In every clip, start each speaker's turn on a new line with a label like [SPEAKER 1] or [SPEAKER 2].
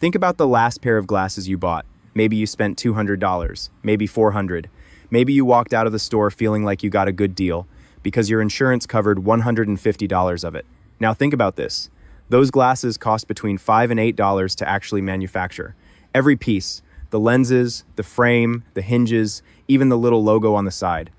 [SPEAKER 1] Think about the last pair of glasses you bought. Maybe you spent $200, maybe $400. Maybe you walked out of the store feeling like you got a good deal because your insurance covered $150 of it. Now think about this. Those glasses cost between $5 and $8 to actually manufacture. Every piece, the lenses, the frame, the hinges, even the little logo on the side.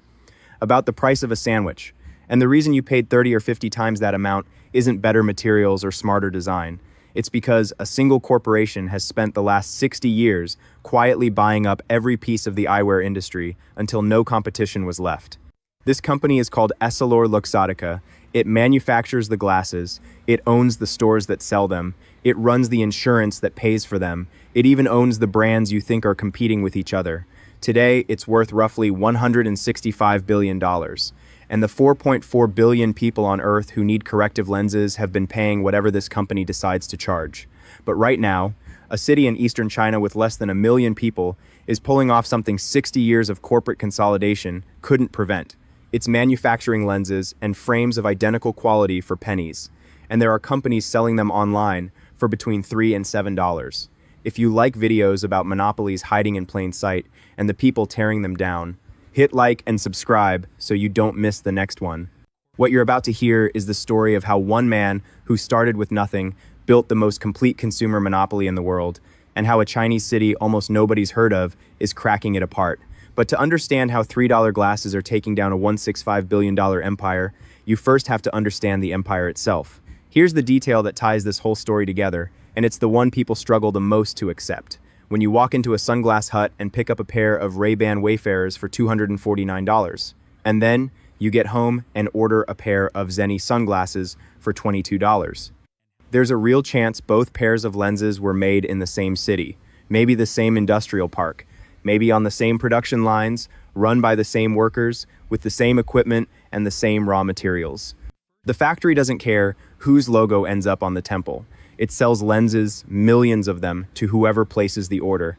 [SPEAKER 1] About the price of a sandwich. And the reason you paid 30 or 50 times that amount isn't better materials or smarter design. It's because a single corporation has spent the last 60 years quietly buying up every piece of the eyewear industry until no competition was left. This company is called EssilorLuxottica. It manufactures the glasses, it owns the stores that sell them, it runs the insurance that pays for them, it even owns the brands you think are competing with each other. Today, it's worth roughly $165 billion. And the 4.4 billion people on Earth who need corrective lenses have been paying whatever this company decides to charge. But right now, a city in eastern China with less than 1 million people is pulling off something 60 years of corporate consolidation couldn't prevent. It's manufacturing lenses and frames of identical quality for pennies. And there are companies selling them online for between $3 and $7. If you like videos about monopolies hiding in plain sight and the people tearing them down, hit like and subscribe so you don't miss the next one. What you're about to hear is the story of how one man who started with nothing built the most complete consumer monopoly in the world, and how a Chinese city almost nobody's heard of is cracking it apart. But to understand how $3 glasses are taking down a $165 billion empire, you first have to understand the empire itself. Here's the detail that ties this whole story together, and it's the one people struggle the most to accept. When you walk into a sunglass hut and pick up a pair of Ray-Ban Wayfarers for $249. And then you get home and order a pair of Zenni sunglasses for $22. There's a real chance both pairs of lenses were made in the same city, maybe the same industrial park, maybe on the same production lines, run by the same workers, with the same equipment and the same raw materials. The factory doesn't care whose logo ends up on the temple. It sells lenses, millions of them, to whoever places the order.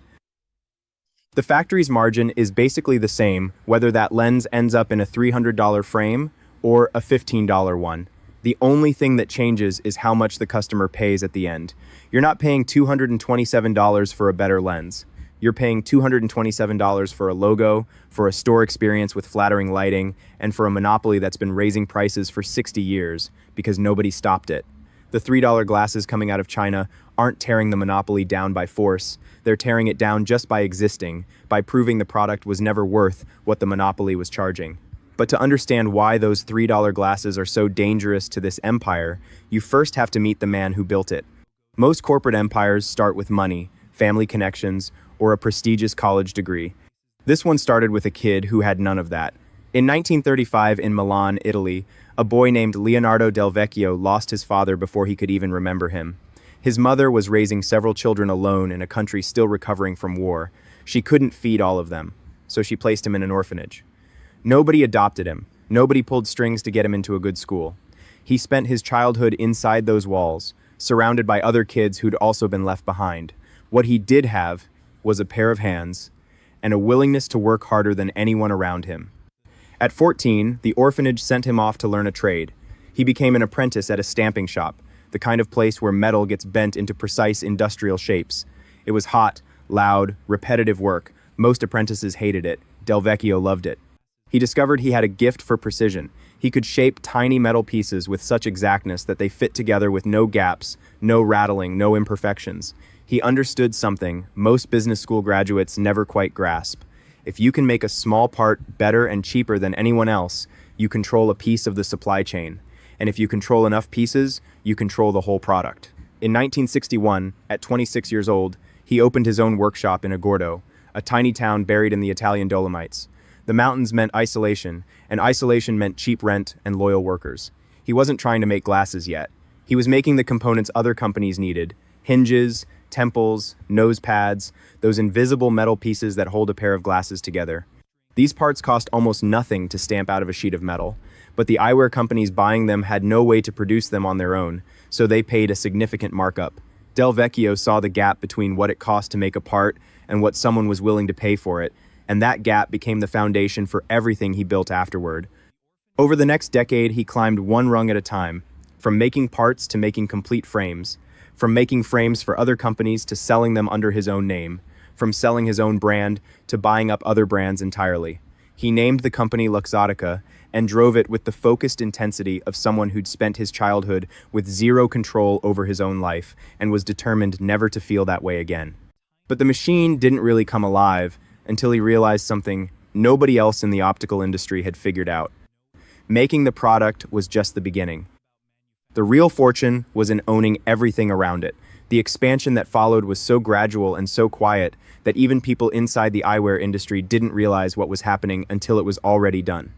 [SPEAKER 1] The factory's margin is basically the same whether that lens ends up in a $300 frame or a $15 one. The only thing that changes is how much the customer pays at the end. You're not paying $227 for a better lens. You're paying $227 for a logo, for a store experience with flattering lighting, and for a monopoly that's been raising prices for 60 years because nobody stopped it. The $3 glasses coming out of China aren't tearing the monopoly down by force. They're tearing it down just by existing, by proving the product was never worth what the monopoly was charging. But to understand why those $3 glasses are so dangerous to this empire, you first have to meet the man who built it. Most corporate empires start with money, family connections, or a prestigious college degree. This one started with a kid who had none of that. In 1935 in Milan, Italy, a boy named Leonardo Del Vecchio lost his father before he could even remember him. His mother was raising several children alone in a country still recovering from war. She couldn't feed all of them, so she placed him in an orphanage. Nobody adopted him. Nobody pulled strings to get him into a good school. He spent his childhood inside those walls, surrounded by other kids who'd also been left behind. What he did have was a pair of hands and a willingness to work harder than anyone around him. At 14, the orphanage sent him off to learn a trade. He became an apprentice at a stamping shop, the kind of place where metal gets bent into precise industrial shapes. It was hot, loud, repetitive work. Most apprentices hated it. Del Vecchio loved it. He discovered he had a gift for precision. He could shape tiny metal pieces with such exactness that they fit together with no gaps, no rattling, no imperfections. He understood something most business school graduates never quite grasp. If you can make a small part better and cheaper than anyone else, you control a piece of the supply chain. And if you control enough pieces, you control the whole product. In 1961, at 26 years old, he opened his own workshop in Agordo, a tiny town buried in the Italian Dolomites. The mountains meant isolation, and isolation meant cheap rent and loyal workers. He wasn't trying to make glasses yet. He was making the components other companies needed: hinges, temples, nose pads, those invisible metal pieces that hold a pair of glasses together. These parts cost almost nothing to stamp out of a sheet of metal, but the eyewear companies buying them had no way to produce them on their own, so they paid a significant markup. Del Vecchio saw the gap between what it cost to make a part and what someone was willing to pay for it, and that gap became the foundation for everything he built afterward. Over the next decade, he climbed one rung at a time, from making parts to making complete frames, from making frames for other companies to selling them under his own name, from selling his own brand to buying up other brands entirely. He named the company Luxottica and drove it with the focused intensity of someone who'd spent his childhood with zero control over his own life and was determined never to feel that way again. But the machine didn't really come alive until he realized something nobody else in the optical industry had figured out. Making the product was just the beginning. The real fortune was in owning everything around it. The expansion that followed was so gradual and so quiet that even people inside the eyewear industry didn't realize what was happening until it was already done.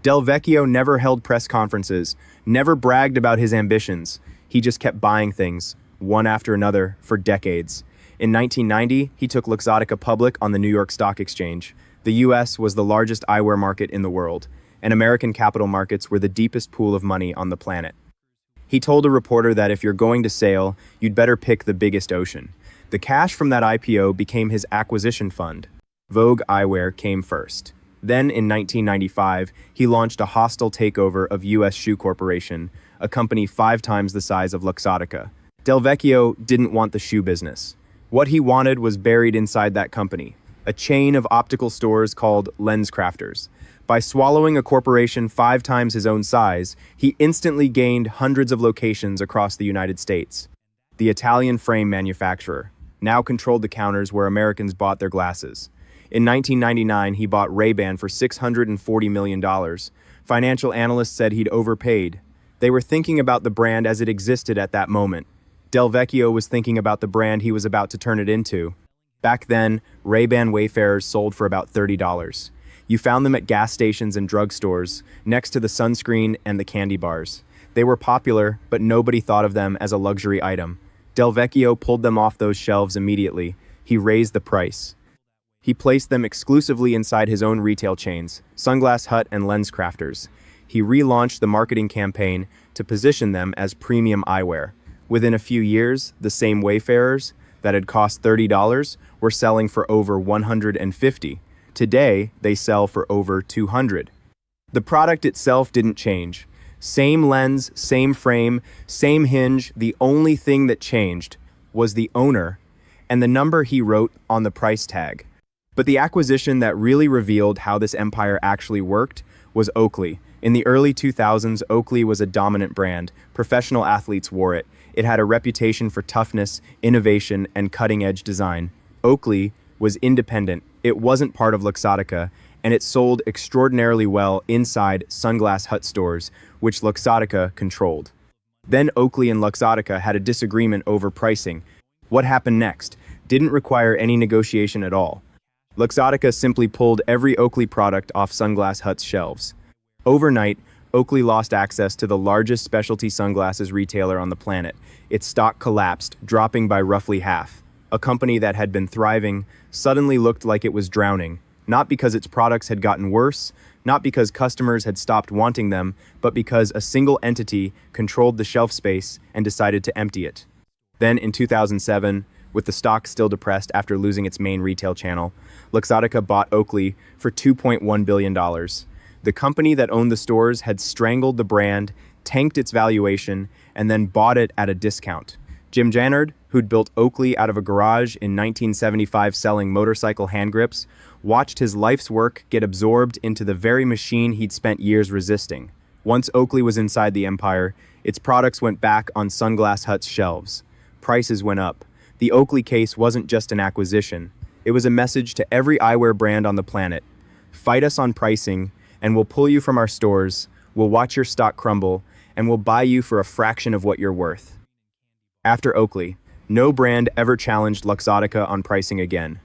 [SPEAKER 1] Del Vecchio never held press conferences, never bragged about his ambitions. He just kept buying things, one after another, for decades. In 1990, he took Luxottica public on the New York Stock Exchange. The US was the largest eyewear market in the world, and American capital markets were the deepest pool of money on the planet. He told a reporter that if you're going to sail, you'd better pick the biggest ocean. The cash from that IPO became his acquisition fund. Vogue Eyewear came first. Then, in 1995, he launched a hostile takeover of US Shoe Corporation, a company 5 times the size of Luxottica. Del Vecchio didn't want the shoe business. What he wanted was buried inside that company, a chain of optical stores called LensCrafters. By swallowing a corporation 5 times his own size, he instantly gained hundreds of locations across the United States. The Italian frame manufacturer now controlled the counters where Americans bought their glasses. In 1999, he bought Ray-Ban for $640 million. Financial analysts said he'd overpaid. They were thinking about the brand as it existed at that moment. Del Vecchio was thinking about the brand he was about to turn it into. Back then, Ray-Ban Wayfarers sold for about $30. You found them at gas stations and drugstores, next to the sunscreen and the candy bars. They were popular, but nobody thought of them as a luxury item. Del Vecchio pulled them off those shelves immediately. He raised the price. He placed them exclusively inside his own retail chains, Sunglass Hut and LensCrafters. He relaunched the marketing campaign to position them as premium eyewear. Within a few years, the same Wayfarers that had cost $30 were selling for over $150. Today, they sell for over $200. The product itself didn't change. Same lens, same frame, same hinge. The only thing that changed was the owner and the number he wrote on the price tag. But the acquisition that really revealed how this empire actually worked was Oakley. In the early 2000s, Oakley was a dominant brand. Professional athletes wore it. It had a reputation for toughness, innovation, and cutting-edge design. Oakley was independent. It wasn't part of Luxottica, and it sold extraordinarily well inside Sunglass Hut stores, which Luxottica controlled. Then Oakley and Luxottica had a disagreement over pricing. What happened next didn't require any negotiation at all. Luxottica simply pulled every Oakley product off Sunglass Hut's shelves. Overnight, Oakley lost access to the largest specialty sunglasses retailer on the planet. Its stock collapsed, dropping by roughly half. A company that had been thriving suddenly looked like it was drowning, not because its products had gotten worse, not because customers had stopped wanting them, but because a single entity controlled the shelf space and decided to empty it. Then in 2007, with the stock still depressed after losing its main retail channel, Luxottica bought Oakley for $2.1 billion. The company that owned the stores had strangled the brand, tanked its valuation, and then bought it at a discount. Jim Jannard, who'd built Oakley out of a garage in 1975 selling motorcycle hand grips, watched his life's work get absorbed into the very machine he'd spent years resisting. Once Oakley was inside the empire, its products went back on Sunglass Hut's shelves. Prices went up. The Oakley case wasn't just an acquisition. It was a message to every eyewear brand on the planet. Fight us on pricing, and we'll pull you from our stores, we'll watch your stock crumble, and we'll buy you for a fraction of what you're worth. After Oakley, no brand ever challenged Luxottica on pricing again.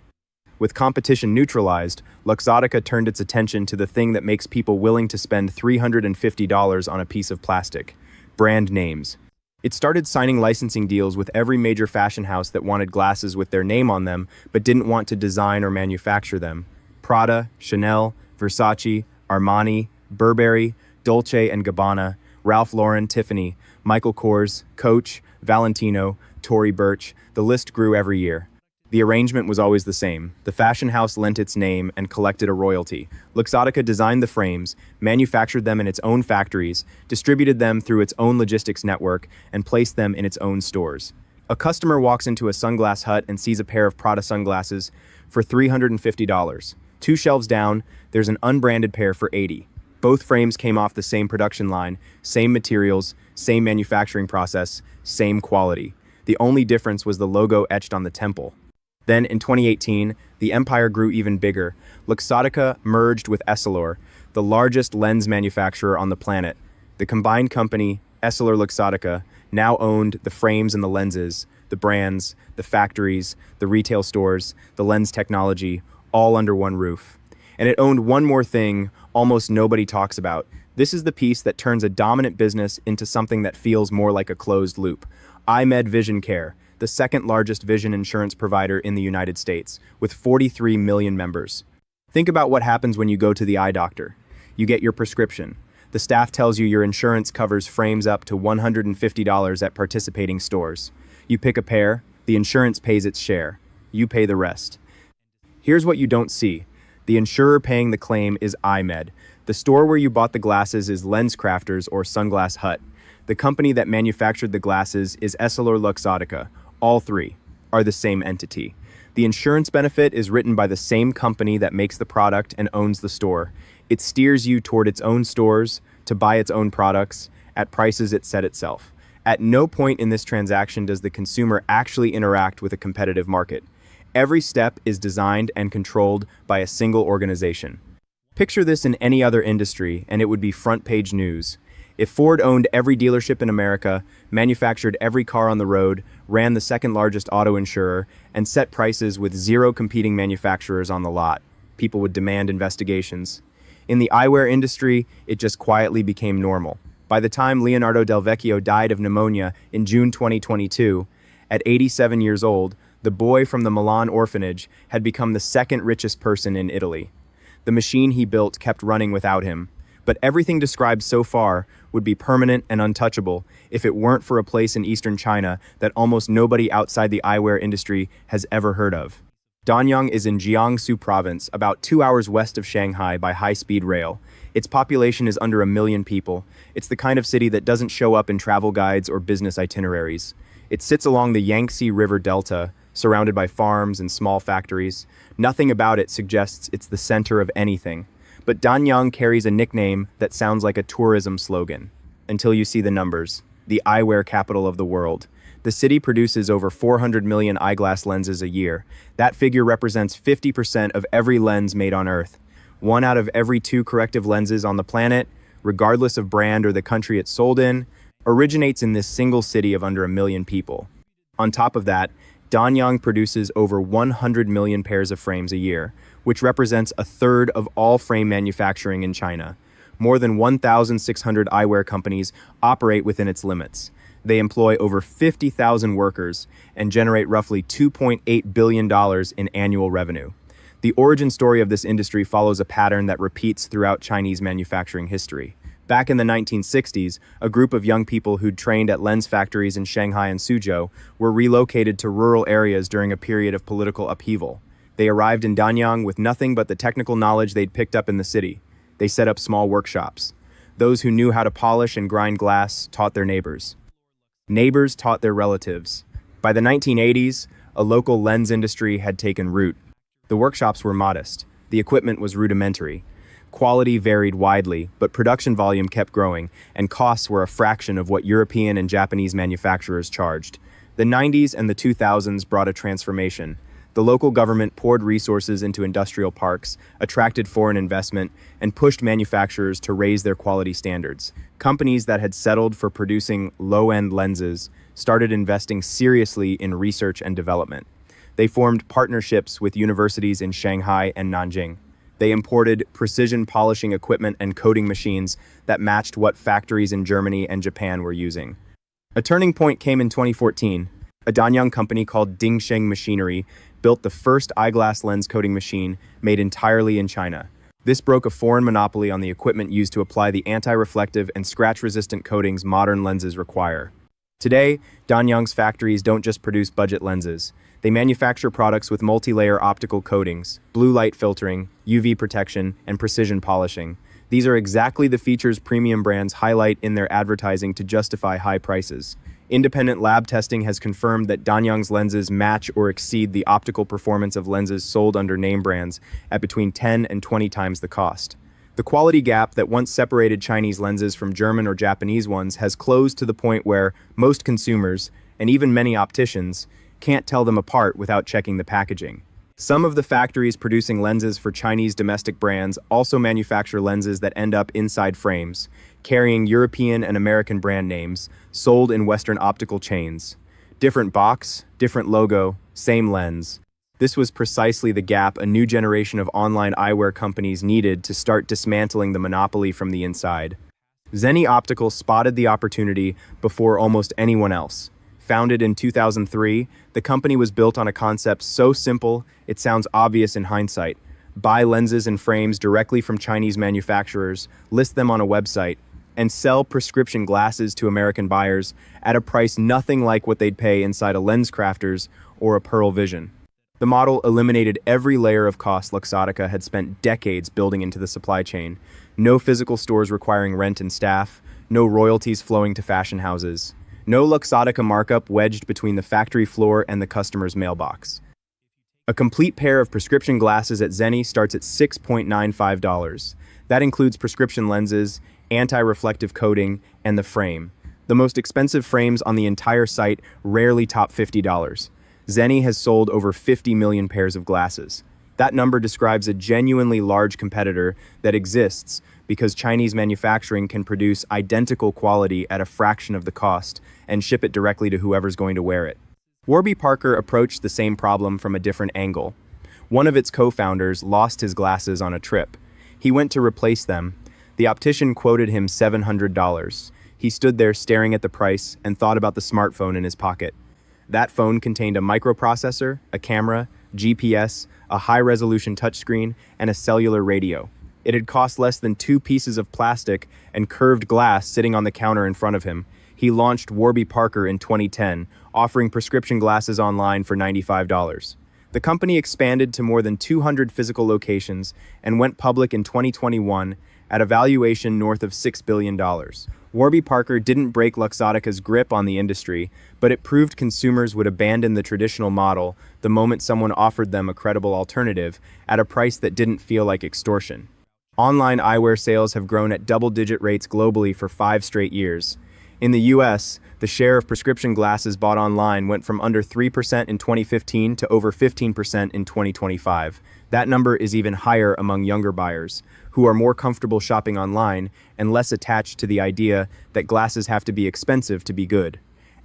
[SPEAKER 1] With competition neutralized, Luxottica turned its attention to the thing that makes people willing to spend $350 on a piece of plastic: brand names. It started signing licensing deals with every major fashion house that wanted glasses with their name on them but didn't want to design or manufacture them. Prada, Chanel, Versace, Armani, Burberry, Dolce & Gabbana, Ralph Lauren, Tiffany, Michael Kors, Coach, Valentino, Tory Burch. The list grew every year. The arrangement was always the same. The fashion house lent its name and collected a royalty. Luxottica designed the frames, manufactured them in its own factories, distributed them through its own logistics network, and placed them in its own stores. A customer walks into a sunglass hut and sees a pair of Prada sunglasses for $350. 2 shelves down, there's an unbranded pair for $80. Both frames came off the same production line, same materials, same manufacturing process, same quality. The only difference was the logo etched on the temple. Then, in 2018, the empire grew even bigger. Luxottica merged with Essilor, the largest lens manufacturer on the planet. The combined company, Essilor-Luxottica, now owned the frames and the lenses, the brands, the factories, the retail stores, the lens technology, all under one roof. And it owned one more thing almost nobody talks about. This is the piece that turns a dominant business into something that feels more like a closed loop. EyeMed Vision Care, the second largest vision insurance provider in the United States, with 43 million members. Think about what happens when you go to the eye doctor. You get your prescription. The staff tells you your insurance covers frames up to $150 at participating stores. You pick a pair, the insurance pays its share. You pay the rest. Here's what you don't see. The insurer paying the claim is EyeMed. The store where you bought the glasses is LensCrafters or Sunglass Hut. The company that manufactured the glasses is Essilor-Luxottica. All three are the same entity. The insurance benefit is written by the same company that makes the product and owns the store. It steers you toward its own stores to buy its own products at prices it set itself. At no point in this transaction does the consumer actually interact with a competitive market. Every step is designed and controlled by a single organization. Picture this in any other industry, and it would be front-page news. If Ford owned every dealership in America, manufactured every car on the road, ran the second-largest auto insurer, and set prices with 0 competing manufacturers on the lot, people would demand investigations. In the eyewear industry, it just quietly became normal. By the time Leonardo Del Vecchio died of pneumonia in June 2022, at 87 years old, the boy from the Milan orphanage had become the second richest person in Italy. The machine he built kept running without him, but everything described so far would be permanent and untouchable if it weren't for a place in eastern China that almost nobody outside the eyewear industry has ever heard of. Danyang is in Jiangsu province, about 2 hours west of Shanghai by high-speed rail. Its population is under 1 million people. It's the kind of city that doesn't show up in travel guides or business itineraries. It sits along the Yangtze River Delta, surrounded by farms and small factories. Nothing about it suggests it's the center of anything. But Danyang carries a nickname that sounds like a tourism slogan. Until you see the numbers. The eyewear capital of the world. The city produces over 400 million eyeglass lenses a year. That figure represents 50% of every lens made on Earth. 1 out of every 2 corrective lenses on the planet, regardless of brand or the country it's sold in, originates in this single city of under 1 million people. On top of that, Danyang produces over 100 million pairs of frames a year, which represents a third of all frame manufacturing in China. More than 1,600 eyewear companies operate within its limits. They employ over 50,000 workers and generate roughly $2.8 billion in annual revenue. The origin story of this industry follows a pattern that repeats throughout Chinese manufacturing history. Back in the 1960s, a group of young people who'd trained at lens factories in Shanghai and Suzhou were relocated to rural areas during a period of political upheaval. They arrived in Danyang with nothing but the technical knowledge they'd picked up in the city. They set up small workshops. Those who knew how to polish and grind glass taught their neighbors. Neighbors taught their relatives. By the 1980s, a local lens industry had taken root. The workshops were modest. The equipment was rudimentary. Quality varied widely, but production volume kept growing, and costs were a fraction of what European and Japanese manufacturers charged. The 90s and the 2000s brought a transformation. The local government poured resources into industrial parks, attracted foreign investment, and pushed manufacturers to raise their quality standards. Companies that had settled for producing low-end lenses started investing seriously in research and development. They formed partnerships with universities in Shanghai and Nanjing. They imported precision polishing equipment and coating machines that matched what factories in Germany and Japan were using. A turning point came in 2014. A Danyang company called Dingsheng Machinery built the first eyeglass lens coating machine made entirely in China. This broke a foreign monopoly on the equipment used to apply the anti-reflective and scratch-resistant coatings modern lenses require. Today, Danyang's factories don't just produce budget lenses. They manufacture products with multi-layer optical coatings, blue light filtering, UV protection, and precision polishing. These are exactly the features premium brands highlight in their advertising to justify high prices. Independent lab testing has confirmed that Danyang's lenses match or exceed the optical performance of lenses sold under name brands at between 10 and 20 times the cost. The quality gap that once separated Chinese lenses from German or Japanese ones has closed to the point where most consumers, and even many opticians, can't tell them apart without checking the packaging. Some of the factories producing lenses for Chinese domestic brands also manufacture lenses that end up inside frames, carrying European and American brand names, sold in Western optical chains. Different box, different logo, same lens. This was precisely the gap a new generation of online eyewear companies needed to start dismantling the monopoly from the inside. Zenni Optical spotted the opportunity before almost anyone else. Founded in 2003, the company was built on a concept so simple it sounds obvious in hindsight. Buy lenses and frames directly from Chinese manufacturers, list them on a website, and sell prescription glasses to American buyers at a price nothing like what they'd pay inside a LensCrafters or a Pearl Vision. The model eliminated every layer of cost Luxottica had spent decades building into the supply chain. No physical stores requiring rent and staff, no royalties flowing to fashion houses. No Luxottica markup wedged between the factory floor and the customer's mailbox. A complete pair of prescription glasses at Zenni starts at $6.95. That includes prescription lenses, anti-reflective coating, and the frame. The most expensive frames on the entire site rarely top $50. Zenni has sold over 50 million pairs of glasses. That number describes a genuinely large competitor that exists because Chinese manufacturing can produce identical quality at a fraction of the cost and ship it directly to whoever's going to wear it. Warby Parker approached the same problem from a different angle. One of its co-founders lost his glasses on a trip. He went to replace them. The optician quoted him $700. He stood there staring at the price and thought about the smartphone in his pocket. That phone contained a microprocessor, a camera, GPS, a high-resolution touchscreen, and a cellular radio. It had cost less than 2 pieces of plastic and curved glass sitting on the counter in front of him. He launched Warby Parker in 2010, offering prescription glasses online for $95. The company expanded to more than 200 physical locations and went public in 2021 at a valuation north of $6 billion. Warby Parker didn't break Luxottica's grip on the industry, but it proved consumers would abandon the traditional model the moment someone offered them a credible alternative at a price that didn't feel like extortion. Online eyewear sales have grown at double-digit rates globally for 5 straight years. In the US, the share of prescription glasses bought online went from under 3% in 2015 to over 15% in 2025. That number is even higher among younger buyers, who are more comfortable shopping online and less attached to the idea that glasses have to be expensive to be good.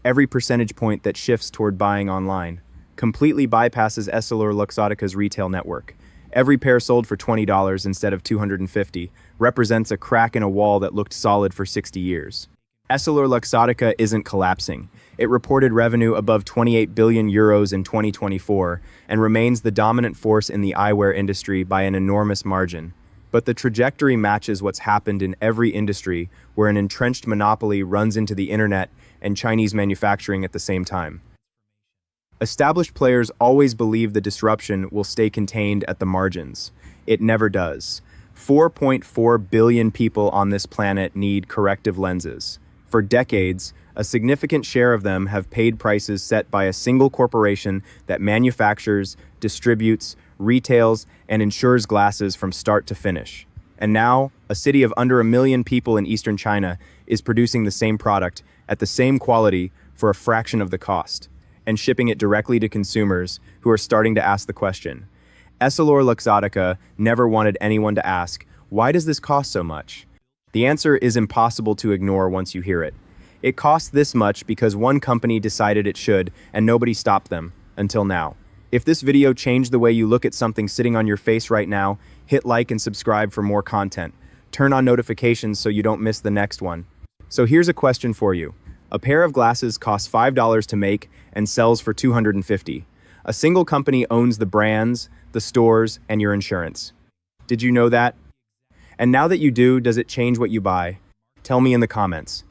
[SPEAKER 1] Every percentage point that shifts toward buying online completely bypasses Essilor-Luxottica's retail network. Every pair sold for $20 instead of $250 represents a crack in a wall that looked solid for 60 years. Essilor-Luxottica isn't collapsing. It reported revenue above 28 billion euros in 2024 and remains the dominant force in the eyewear industry by an enormous margin. But the trajectory matches what's happened in every industry where an entrenched monopoly runs into the internet and Chinese manufacturing at the same time. Established players always believe the disruption will stay contained at the margins. It never does. 4.4 billion people on this planet need corrective lenses. For decades, a significant share of them have paid prices set by a single corporation that manufactures, distributes, retails, and insures glasses from start to finish. And now, a city of under 1 million people in eastern China is producing the same product at the same quality for a fraction of the cost, and shipping it directly to consumers who are starting to ask the question. Essilor-Luxottica never wanted anyone to ask, why does this cost so much? The answer is impossible to ignore once you hear it. It costs this much because one company decided it should, and nobody stopped them, until now. If this video changed the way you look at something sitting on your face right now, hit like and subscribe for more content. Turn on notifications so you don't miss the next one. So here's a question for you. A pair of glasses costs $5 to make and sells for $250. A single company owns the brands, the stores, and your insurance. Did you know that? And now that you do, does it change what you buy? Tell me in the comments.